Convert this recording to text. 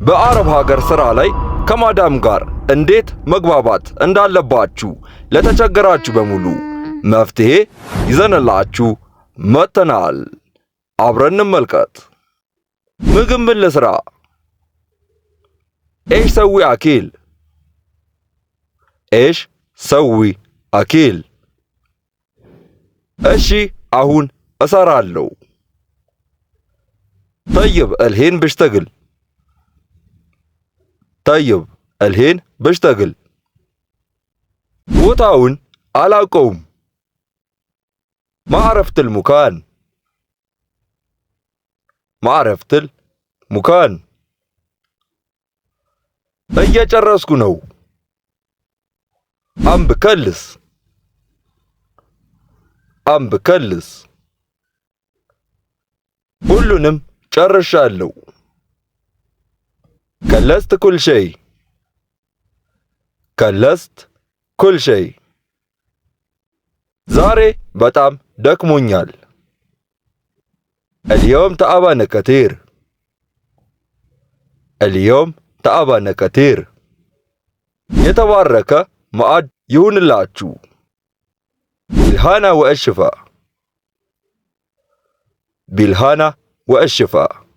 በአረብ ሀገር ሥራ ላይ ከማዳም ጋር እንዴት መግባባት እንዳለባችሁ ለተቸገራችሁ በሙሉ መፍትሄ ይዘንላችሁ መጥተናል። አብረን እንመልከት። ምግብ ምን ልስራ? إيش سوي أكل؟ إيش سوي أكل؟ እሺ አሁን እሰራለሁ። طيب الحين بشتغل. طيب الحين بشتغل. ቦታውን አላውቀውም። ما عرفت المكان. ما عرفت المكان. እየጨረስኩ ነው። አም ብከልስ። አም ብከልስ። ሁሉንም ጨርሻለሁ። كلست كل شيء. كلست كل شيء. ዛሬ በጣም ደክሞኛል። اليوم تعبان كثير. اليوم تعبان كثير. የተባረከ ማዕድ ይሁንላችሁ። بالهنا والشفاء. بالهنا والشفاء.